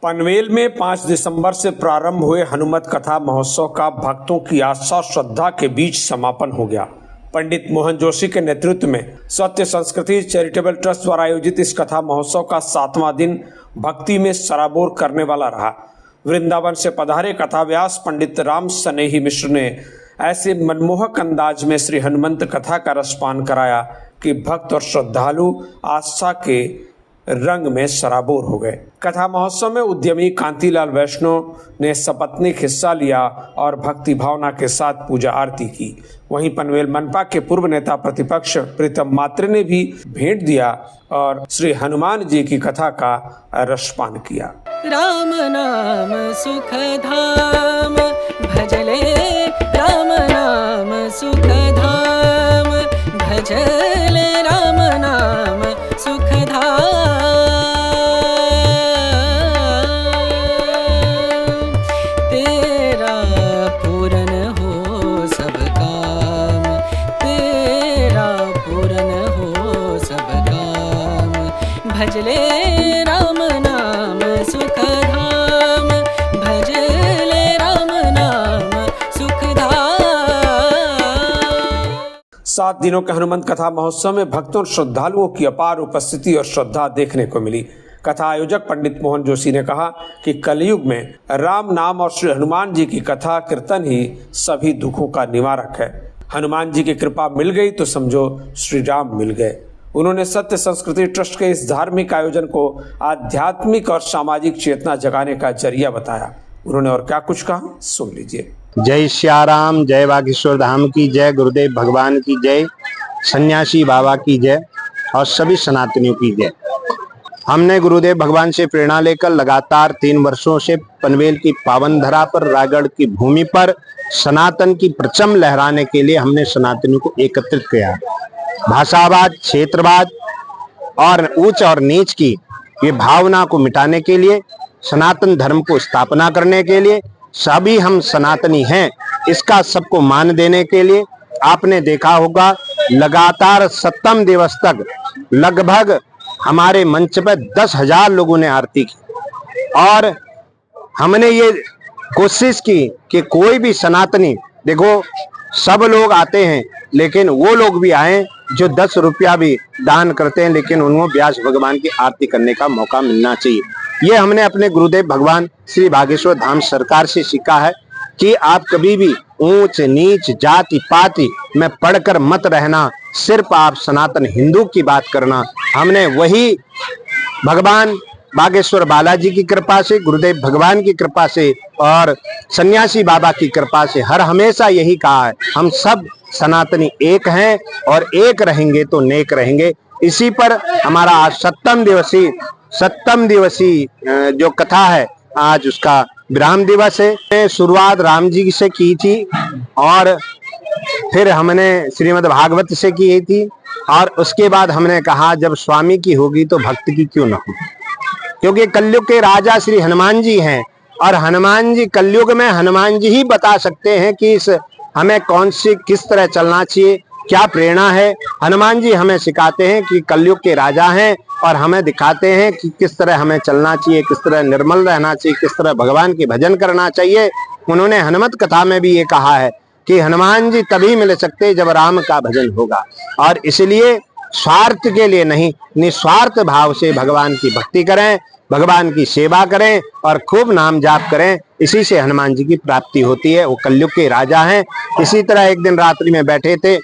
पनवेल में 5 दिसंबर से प्रारंभ हुए हनुमत कथा महोत्सव का भक्तों की आस्था श्रद्धा के बीच समापन हो गया। पंडित मोहन जोशी के नेतृत्व में सत्य संस्कृति चैरिटेबल ट्रस्ट द्वारा आयोजित इस कथा महोत्सव का 7वां दिन भक्ति में सराबोर करने वाला रहा। वृंदावन से पधारे कथा व्यास पंडित राम स्नेही मिश्र ने ऐसे मनमोहक अंदाज में श्री हनुमंत कथा का रसपान कराया कि भक्त और श्रद्धालु आस्था के रंग में सराबोर हो गए। कथा महोत्सव में उद्यमी कांतिलाल वैष्णव ने सपत्नीक हिस्सा लिया और भक्ति भावना के साथ पूजा आरती की। वहीं पनवेल मनपा के पूर्व नेता प्रतिपक्ष प्रीतम मात्रे ने भी भेंट दिया और श्री हनुमान जी की कथा का रसपान किया। राम नाम सुख धाम भजले, राम नाम सुख धाम भजले, राम नाम सुख धाम। तेरा पूरन हो सब काम, तेरा पूरन हो सब काम, भजले राम नाम सुख धाम, भजले राम नाम सुख धाम। 7 दिनों के हनुमंत कथा महोत्सव में भक्तों और श्रद्धालुओं की अपार उपस्थिति और श्रद्धा देखने को मिली। कथा आयोजक पंडित मोहन जोशी ने कहा कि कलयुग में राम नाम और श्री हनुमान जी की कथा कीर्तन ही सभी दुखों का निवारक है। हनुमान जी की कृपा मिल गई तो समझो श्री राम मिल गए। उन्होंने सत्य संस्कृति ट्रस्ट के इस धार्मिक आयोजन को आध्यात्मिक और सामाजिक चेतना जगाने का जरिया बताया। उन्होंने और क्या कुछ कहा, सुन लीजिए। जय श्याराम, जय बागेश्वर धाम की जय, गुरुदेव भगवान की जय, सन्यासी बाबा की जय और सभी सनातनियों की जय। हमने गुरुदेव भगवान से प्रेरणा लेकर लगातार 3 वर्षों से पनवेल की पावन धरा पर, रायगढ़ की भूमि पर सनातन की परचम लहराने के लिए हमने सनातनियों को एकत्रित किया। भाषावाद, क्षेत्रवाद और ऊंच और नीच की ये भावना को मिटाने के लिए, सनातन धर्म को स्थापना करने के लिए, सभी हम सनातनी हैं इसका सबको मान देने के लिए आपने देखा होगा लगातार 7वें दिवस तक लगभग हमारे मंच पर 10,000 लोगों ने आरती की और हमने ये कोशिश की कि कोई भी सनातनी, देखो सब लोग आते हैं लेकिन वो लोग भी आए जो 10 रुपया भी दान करते हैं, लेकिन उनको व्यास भगवान की आरती करने का मौका मिलना चाहिए। ये हमने अपने गुरुदेव भगवान श्री बागेश्वर धाम सरकार से सीखा है कि आप कभी भी ऊंच नीच जाति पाति में पढ़कर मत रहना, सिर्फ आप सनातन हिंदू की बात करना। हमने वही भगवान बागेश्वर बालाजी की कृपा से, गुरुदेव भगवान की कृपा से और सन्यासी बाबा की कृपा से हर हमेशा यही कहा है, हम सब सनातनी एक हैं और एक रहेंगे तो नेक रहेंगे। इसी पर हमारा आज 7वें दिवसीय जो कथा है, आज उसका विराम दिवस है। शुरुआत राम जी से की थी और फिर हमने श्रीमद् भागवत से की थी और उसके बाद हमने कहा जब स्वामी की होगी तो भक्त की क्यों न हो, क्योंकि कलयुग के राजा श्री हनुमान जी हैं और हनुमान जी कलयुग में हनुमान जी ही बता सकते हैं कि हमें कौन सी किस तरह चलना चाहिए, क्या प्रेरणा है। हनुमान जी हमें सिखाते हैं कि कलयुग के राजा हैं और हमें दिखाते हैं कि किस तरह हमें चलना चाहिए, किस तरह निर्मल रहना चाहिए, किस तरह भगवान के भजन करना चाहिए। उन्होंने हनुमत कथा में भी ये कहा है कि हनुमान जी तभी मिल सकते जब राम का भजन होगा और इसलिए स्वार्थ के लिए नहीं, निस्वार्थ भाव से भगवान की भक्ति करें, भगवान की सेवा करें और खूब नाम जाप करें। इसी से हनुमान जी की प्राप्ति होती है। वो कलयुग के राजा हैं। इसी तरह एक दिन रात्रि में बैठे थे,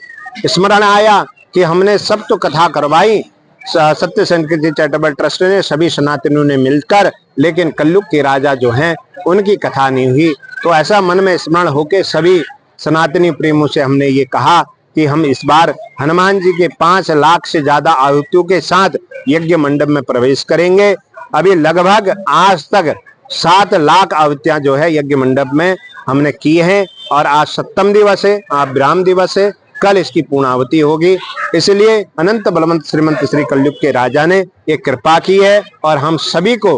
स्मरण आया कि हमने सब तो कथा करवाई सत्य संस्कृति चैरिटेबल ट्रस्ट ने, सभी सनातनियों ने मिलकर, लेकिन कलयुग के राजा जो हैं उनकी कथा नहीं हुई। तो ऐसा मन में स्मरण होकर सभी सनातनी प्रेमियों से हमने ये कहा कि हम इस बार हनुमान जी के 5 लाख से ज्यादा आहुतियों के साथ यज्ञ मंडप में प्रवेश करेंगे। अभी लगभग आज तक 7 लाख आहुतियां जो है यज्ञ मंडप में हमने की हैं और आज 7वां दिवस है, आज विराम दिवस है, कल इसकी पूर्णाहुति होगी। इसलिए अनंत बलवंत श्रीमंत श्री कलयुग के राजा ने ये कृपा की है और हम सभी को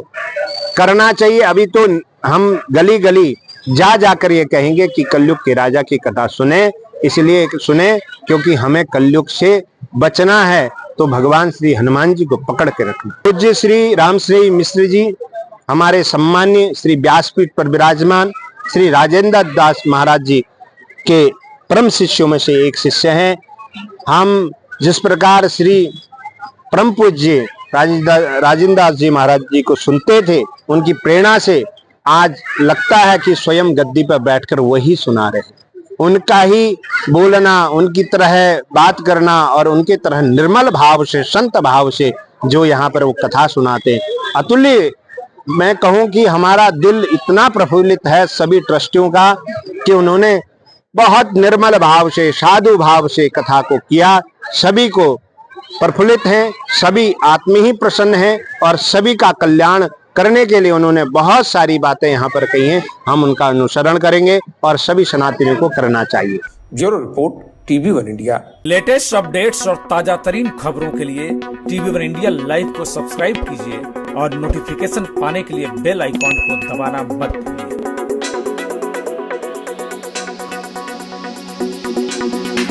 करना चाहिए। अभी तो हम गली गली जा जाकर ये कहेंगे कि कलयुग के राजा की कथा सुने, इसलिए सुने क्योंकि हमें कलयुग से बचना है। तो भगवान श्री हनुमान जी को पकड़ के रखना। पूज्य श्री रामश्री मिश्र जी हमारे सम्मान्य श्री व्यासपीठ पर विराजमान श्री राजेंद्र दास महाराज जी के परम शिष्यों में से एक शिष्य हैं। हम जिस प्रकार श्री परम पूज्य राजेंद्र दास जी महाराज जी को सुनते थे, उनकी प्रेरणा से आज लगता है कि स्वयं गद्दी पर बैठकर वही सुना रहे हैं। उनका ही बोलना, उनकी तरह बात करना और उनके तरह निर्मल भाव से, संत भाव से जो यहाँ पर वो कथा सुनाते हैं, अतुल्य। मैं कहूँ कि हमारा दिल इतना प्रफुल्लित है सभी ट्रस्टियों का कि उन्होंने बहुत निर्मल भाव से, साधु भाव से कथा को किया। सभी को प्रफुल्लित हैं, सभी आत्म ही प्रसन्न हैं और सभी का कल्याण करने के लिए उन्होंने बहुत सारी बातें यहाँ पर कही हैं। हम उनका अनुसरण करेंगे और सभी सनातनियों को करना चाहिए। Bureau report, TV1 India. Latest updates और ताजा तरीन खबरों के लिए TV1 इंडिया लाइव को सब्सक्राइब कीजिए और नोटिफिकेशन पाने के लिए बेल आइकॉन को दबाना मत भूलिए।